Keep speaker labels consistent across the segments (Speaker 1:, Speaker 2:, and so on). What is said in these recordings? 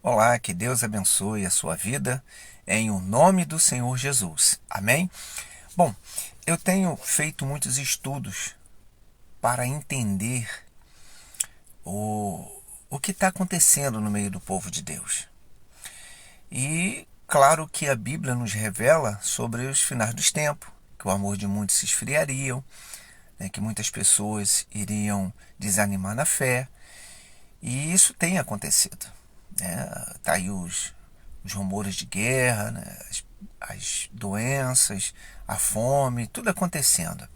Speaker 1: Olá, que Deus abençoe a sua vida em o nome do Senhor Jesus. Amém? Bom, eu tenho feito muitos estudos para entender o que está acontecendo no meio do povo de Deus. E claro que a Bíblia nos revela sobre os finais dos tempos, que o amor de muitos se esfriaria, que muitas pessoas iriam desanimar na fé. E isso tem acontecido. Tá aí os rumores de guerra, né? As doenças, a fome, tudo acontecendo.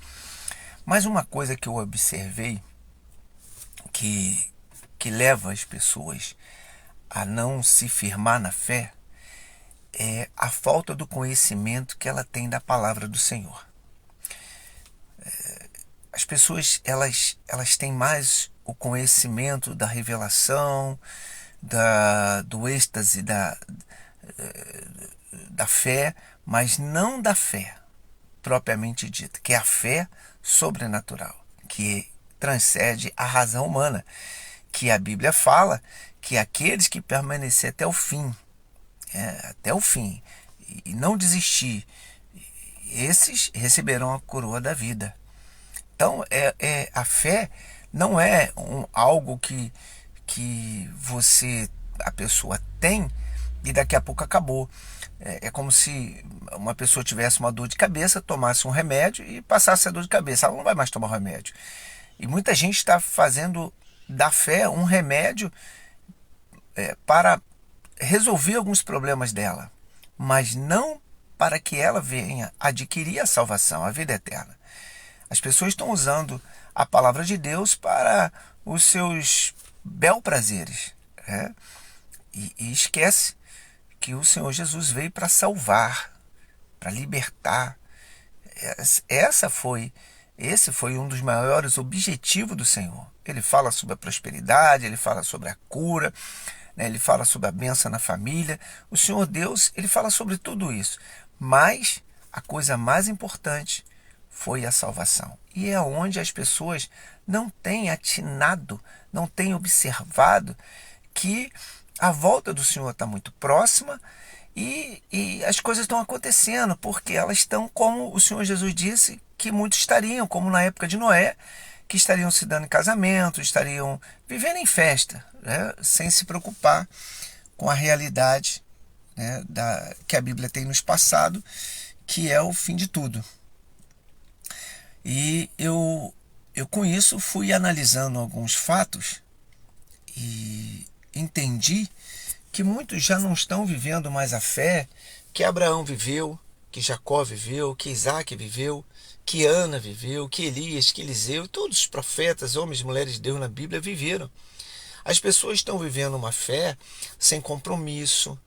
Speaker 1: Mas uma coisa que eu observei que, que leva as pessoas a não se firmar na fé é a falta do conhecimento que ela tem da palavra do Senhor. As pessoas elas têm mais o conhecimento da revelação, do êxtase, da fé, mas não da fé propriamente dita, que é a fé sobrenatural, que transcende a razão humana, que a Bíblia fala que aqueles que permanecer até o fim, e não desistir, esses receberão a coroa da vida. Então, a fé não é algo que a pessoa tem e daqui a pouco acabou. É como se uma pessoa tivesse uma dor de cabeça, tomasse um remédio e passasse a dor de cabeça. Ela não vai mais tomar o remédio. E muita gente está fazendo da fé um remédio para resolver alguns problemas dela, mas não para que ela venha adquirir a salvação, a vida eterna. As pessoas estão usando a palavra de Deus para os seus bel prazeres, e esquece que o Senhor Jesus veio para salvar, para libertar. Esse foi um dos maiores objetivos do Senhor. Ele fala sobre a prosperidade, ele fala sobre a cura, ele fala sobre a bênção na família. O Senhor Deus, ele fala sobre tudo isso. Mas a coisa mais importante foi a salvação. E é onde as pessoas não têm atinado, não têm observado que a volta do Senhor está muito próxima e as coisas estão acontecendo, porque elas estão, como o Senhor Jesus disse, que muitos estariam, como na época de Noé, que estariam se dando em casamento, estariam vivendo em festa, sem se preocupar com a realidade, que a Bíblia tem nos passado, que é o fim de tudo. E eu com isso fui analisando alguns fatos e entendi que muitos já não estão vivendo mais a fé que Abraão viveu, que Jacó viveu, que Isaac viveu, que Ana viveu, que Elias, que Eliseu, todos os profetas, homens e mulheres de Deus na Bíblia viveram. As pessoas estão vivendo uma fé sem compromisso,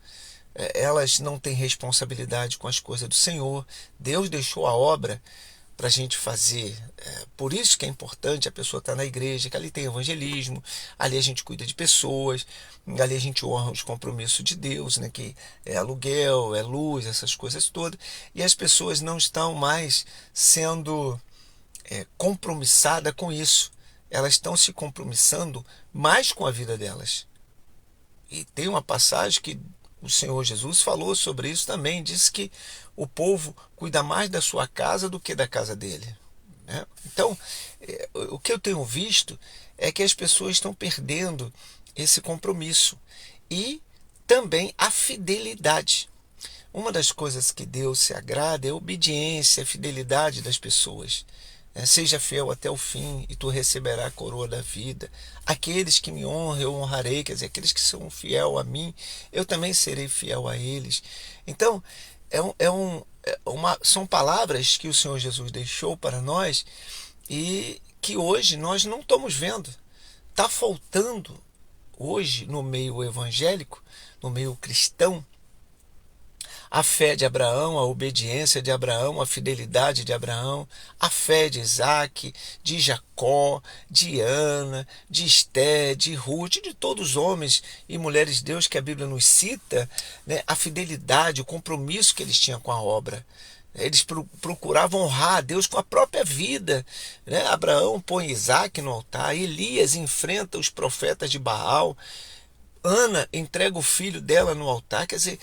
Speaker 1: elas não têm responsabilidade com as coisas do Senhor. Deus deixou a obra para a gente fazer. Por isso que é importante a pessoa estar na igreja, que ali tem evangelismo, ali a gente cuida de pessoas, ali a gente honra os compromissos de Deus, que é aluguel, é luz, essas coisas todas. E as pessoas não estão mais sendo compromissadas com isso. Elas estão se compromissando mais com a vida delas. E tem uma passagem que o Senhor Jesus falou sobre isso também, disse que o povo cuida mais da sua casa do que da casa dele. Então, o que eu tenho visto é que as pessoas estão perdendo esse compromisso e também a fidelidade. Uma das coisas que Deus se agrada é a obediência, a fidelidade das pessoas. Seja fiel até o fim e tu receberás a coroa da vida. Aqueles que me honram, eu honrarei. Quer dizer, aqueles que são fiel a mim, eu também serei fiel a eles. Então, são palavras que o Senhor Jesus deixou para nós e que hoje nós não estamos vendo. Está faltando hoje no meio evangélico, no meio cristão, a fé de Abraão, a obediência de Abraão, a fidelidade de Abraão, a fé de Isaac, de Jacó, de Ana, de Esté, de Ruth, de todos os homens e mulheres de Deus que a Bíblia nos cita, a fidelidade, o compromisso que eles tinham com a obra. Eles procuravam honrar a Deus com a própria vida. Abraão põe Isaac no altar, Elias enfrenta os profetas de Baal, Ana entrega o filho dela no altar. Quer dizer,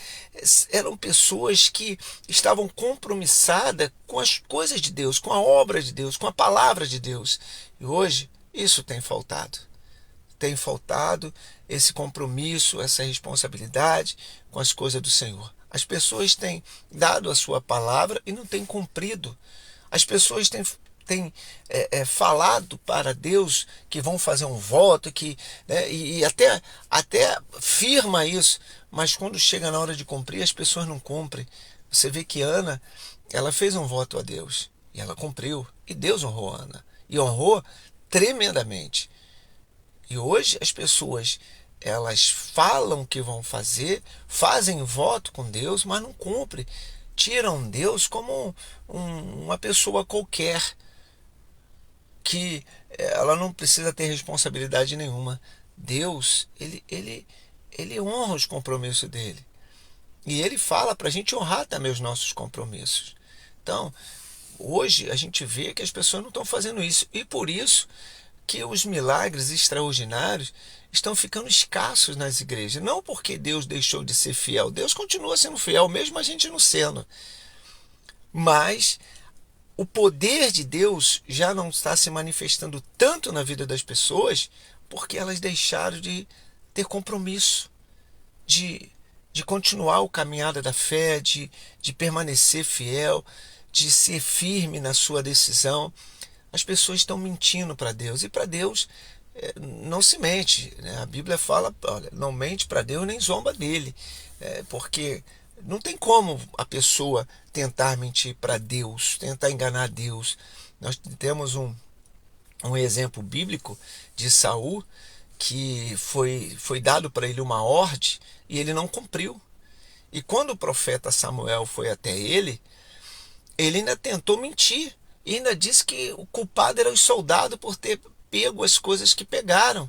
Speaker 1: eram pessoas que estavam compromissadas com as coisas de Deus, com a obra de Deus, com a palavra de Deus. E hoje isso tem faltado. Tem faltado esse compromisso, essa responsabilidade com as coisas do Senhor. As pessoas têm dado a sua palavra e não têm cumprido. As pessoas têm falado para Deus que vão fazer um voto, e até firma isso, mas quando chega na hora de cumprir, as pessoas não cumprem. Você vê que Ana, ela fez um voto a Deus e ela cumpriu, e Deus honrou Ana, e honrou tremendamente. E hoje as pessoas, elas falam que vão fazer, fazem voto com Deus, mas não cumprem. Tiram Deus como uma pessoa qualquer, que ela não precisa ter responsabilidade nenhuma. Deus, ele honra os compromissos dele. E ele fala para a gente honrar também os nossos compromissos. Então, hoje a gente vê que as pessoas não estão fazendo isso. E por isso que os milagres extraordinários estão ficando escassos nas igrejas. Não porque Deus deixou de ser fiel. Deus continua sendo fiel, mesmo a gente não sendo. Mas o poder de Deus já não está se manifestando tanto na vida das pessoas porque elas deixaram de ter compromisso, de continuar o caminhada da fé, de permanecer fiel, de ser firme na sua decisão. As pessoas estão mentindo para Deus, e para Deus não se mente, né? A Bíblia fala, olha, não mente para Deus nem zomba dele, porque não tem como a pessoa tentar mentir para Deus, tentar enganar Deus. Nós temos um exemplo bíblico de Saul, que foi dado para ele uma ordem e ele não cumpriu. E quando o profeta Samuel foi até ele ainda tentou mentir. E ainda disse que o culpado era os soldados por ter pego as coisas que pegaram.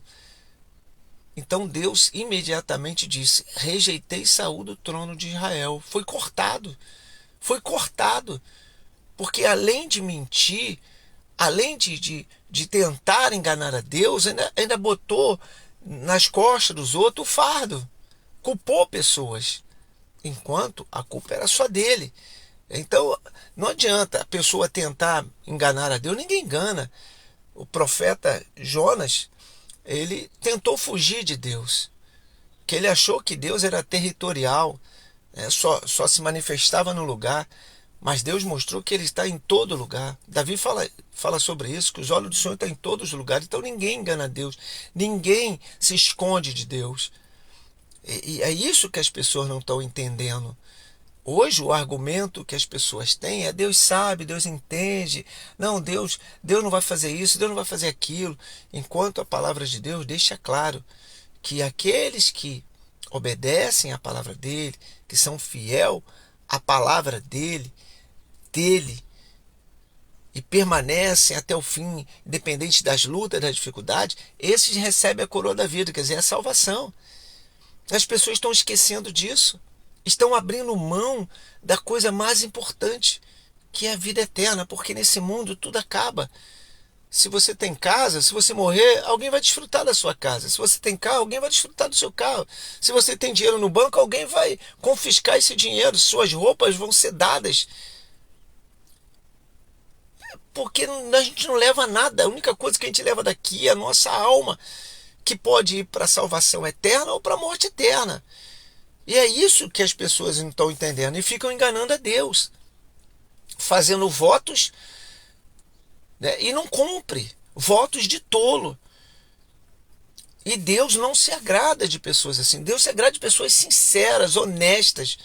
Speaker 1: Então Deus imediatamente disse: rejeitei Saul do trono de Israel. Foi cortado. Foi cortado. Porque além de mentir, além de tentar enganar a Deus, ainda botou nas costas dos outros o fardo. Culpou pessoas, enquanto a culpa era só dele. Então, não adianta a pessoa tentar enganar a Deus. Ninguém engana. O profeta Jonas, ele tentou fugir de Deus, que ele achou que Deus era territorial, só se manifestava no lugar, mas Deus mostrou que ele está em todo lugar. Davi fala sobre isso, que os olhos do Senhor estão em todos os lugares. Então ninguém engana Deus, ninguém se esconde de Deus. E é isso que as pessoas não estão entendendo. Hoje o argumento que as pessoas têm é: Deus sabe, Deus entende, não, Deus não vai fazer isso, Deus não vai fazer aquilo. Enquanto a palavra de Deus deixa claro que aqueles que obedecem à palavra dele, que são fiel à palavra dele, e permanecem até o fim, independente das lutas, das dificuldades, esses recebem a coroa da vida, quer dizer, a salvação. As pessoas estão esquecendo disso. Estão abrindo mão da coisa mais importante, que é a vida eterna, porque nesse mundo tudo acaba. Se você tem casa, se você morrer, alguém vai desfrutar da sua casa. Se você tem carro, alguém vai desfrutar do seu carro. Se você tem dinheiro no banco, alguém vai confiscar esse dinheiro. Suas roupas vão ser dadas. Porque a gente não leva nada. A única coisa que a gente leva daqui é a nossa alma, que pode ir para a salvação eterna ou para a morte eterna. E é isso que as pessoas não estão entendendo e ficam enganando a Deus, fazendo votos, né, e não cumpre, votos de tolo. E Deus não se agrada de pessoas assim. Deus se agrada de pessoas sinceras, honestas.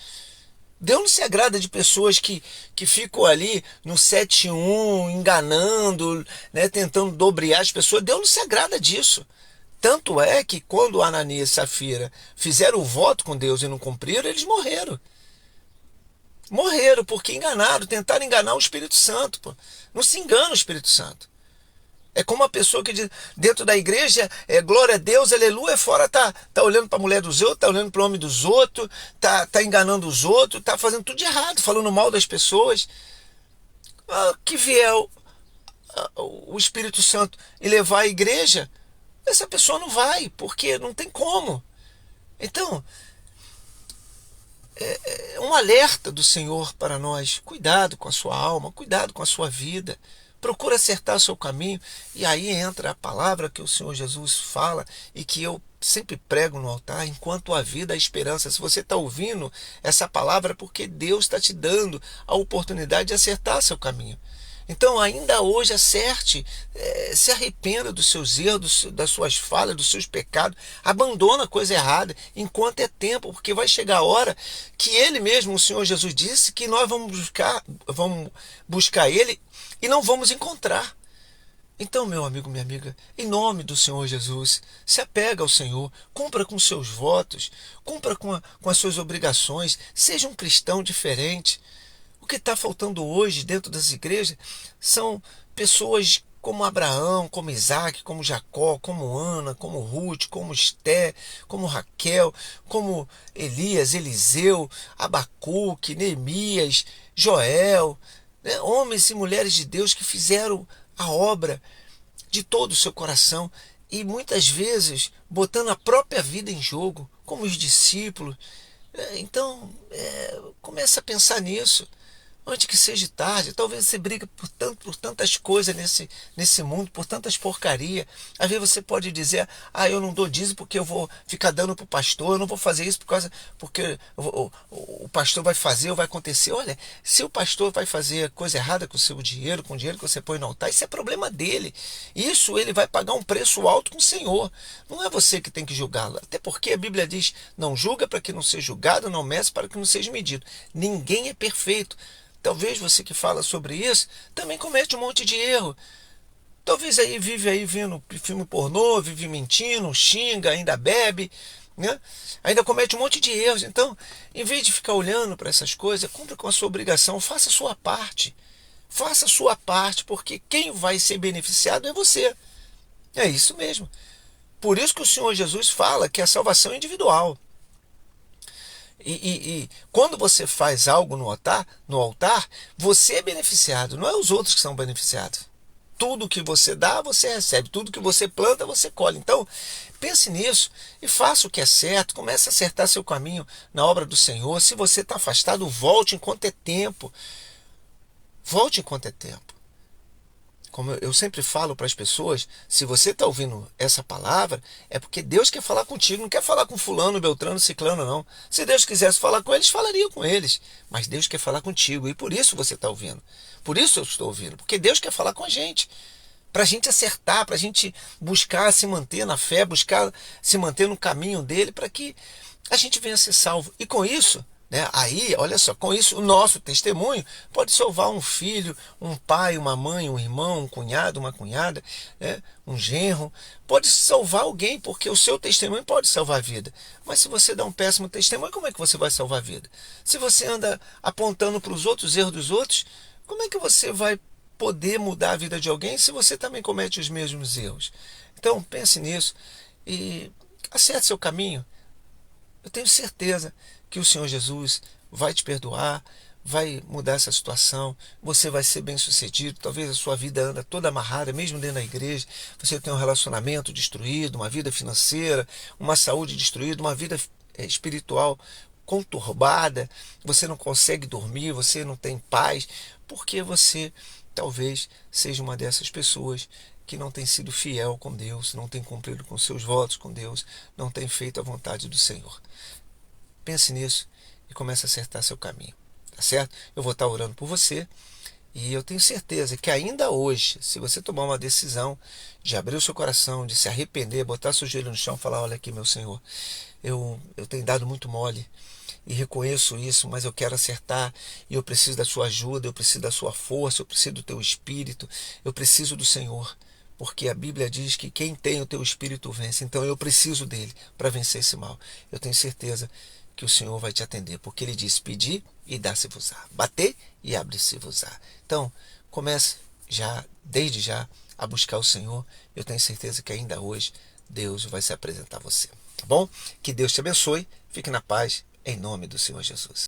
Speaker 1: Deus não se agrada de pessoas que ficam ali no 7-1, enganando, né, tentando dobrear as pessoas. Deus não se agrada disso. Tanto é que quando Ananias e Safira fizeram o voto com Deus e não cumpriram, eles morreram. Morreram porque enganaram, tentaram enganar o Espírito Santo. Pô. Não se engana o Espírito Santo. É como uma pessoa que diz, dentro da igreja, glória a Deus, aleluia, fora tá olhando para a mulher dos outros, tá olhando para o homem dos outros, tá enganando os outros, tá fazendo tudo de errado, falando mal das pessoas. Que vier o Espírito Santo e levar a igreja, essa pessoa não vai, porque não tem como. Então, é um alerta do Senhor para nós. Cuidado com a sua alma, cuidado com a sua vida. Procura acertar o seu caminho. E aí entra a palavra que o Senhor Jesus fala e que eu sempre prego no altar: enquanto há vida, há esperança. Se você está ouvindo essa palavra, é porque Deus está te dando a oportunidade de acertar seu caminho. Então, ainda hoje, acerte, se arrependa dos seus erros, das suas falhas, dos seus pecados, abandona a coisa errada enquanto é tempo, porque vai chegar a hora que Ele mesmo, o Senhor Jesus, disse que nós vamos buscar Ele e não vamos encontrar. Então, meu amigo, minha amiga, em nome do Senhor Jesus, se apega ao Senhor, cumpra com seus votos, cumpra com as suas obrigações, seja um cristão diferente. O que está faltando hoje dentro das igrejas são pessoas como Abraão, como Isaac, como Jacó, como Ana, como Ruth, como Esté, como Raquel, como Elias, Eliseu, Abacuque, Neemias, Joel, né? Homens e mulheres de Deus que fizeram a obra de todo o seu coração e muitas vezes botando a própria vida em jogo, como os discípulos. Então, começa a pensar nisso antes que seja tarde. Talvez você briga por tantas coisas nesse mundo, por tantas porcarias. Às vezes você pode dizer: eu não dou dízimo porque eu vou ficar dando para o pastor, eu não vou fazer isso porque o pastor vai fazer ou vai acontecer. Olha, se o pastor vai fazer coisa errada com o seu dinheiro, com o dinheiro que você põe no altar, isso é problema dele. Isso ele vai pagar um preço alto com o Senhor. Não é você que tem que julgá-lo. Até porque a Bíblia diz: não julga para que não seja julgado, não meça para que não seja medido. Ninguém é perfeito. Talvez você que fala sobre isso também comete um monte de erro. Talvez vive aí vendo filme pornô, vive mentindo, xinga, ainda bebe, né? Ainda comete um monte de erros. Então, em vez de ficar olhando para essas coisas, cumpra com a sua obrigação, faça a sua parte. Faça a sua parte, porque quem vai ser beneficiado é você. É isso mesmo. Por isso que o Senhor Jesus fala que a salvação é individual. E quando você faz algo no altar, você é beneficiado, não é os outros que são beneficiados. Tudo que você dá, você recebe. Tudo que você planta, você colhe. Então, pense nisso e faça o que é certo. Comece a acertar seu caminho na obra do Senhor. Se você está afastado, volte enquanto é tempo. Volte enquanto é tempo. Como eu sempre falo para as pessoas, se você está ouvindo essa palavra, é porque Deus quer falar contigo, não quer falar com fulano, beltrano, ciclano, não. Se Deus quisesse falar com eles, falaria com eles. Mas Deus quer falar contigo e por isso você está ouvindo. Por isso eu estou ouvindo, porque Deus quer falar com a gente. Para a gente acertar, para a gente buscar se manter na fé, buscar se manter no caminho dele, para que a gente venha a ser salvo. E com isso, né, aí, olha só, com isso o nosso testemunho pode salvar um filho, um pai, uma mãe, um irmão, um cunhado, uma cunhada, né, um genro. Pode salvar alguém, porque o seu testemunho pode salvar a vida. Mas se você dá um péssimo testemunho, como é que você vai salvar a vida? Se você anda apontando para os outros erros dos outros, como é que você vai poder mudar a vida de alguém se você também comete os mesmos erros? Então pense nisso e acerte seu caminho. Eu tenho certeza que o Senhor Jesus vai te perdoar, vai mudar essa situação, você vai ser bem sucedido. Talvez a sua vida anda toda amarrada, mesmo dentro da igreja, você tem um relacionamento destruído, uma vida financeira, uma saúde destruída, uma vida espiritual conturbada, você não consegue dormir, você não tem paz, porque você talvez seja uma dessas pessoas que não tem sido fiel com Deus, não tem cumprido com seus votos com Deus, não tem feito a vontade do Senhor. Pense nisso e comece a acertar seu caminho, tá certo? Eu vou estar orando por você e eu tenho certeza que ainda hoje, se você tomar uma decisão de abrir o seu coração, de se arrepender, botar seu joelho no chão e falar: olha aqui, meu Senhor, eu tenho dado muito mole e reconheço isso, mas eu quero acertar e eu preciso da sua ajuda, eu preciso da sua força, eu preciso do teu espírito, eu preciso do Senhor. Porque a Bíblia diz que quem tem o teu espírito vence. Então eu preciso dele para vencer esse mal. Eu tenho certeza que o Senhor vai te atender, porque ele diz: pedir e dar-se-vos-á, bater e abre-se-vos-á. Então, comece já, desde já, a buscar o Senhor. Eu tenho certeza que ainda hoje Deus vai se apresentar a você. Tá bom? Que Deus te abençoe. Fique na paz, em nome do Senhor Jesus.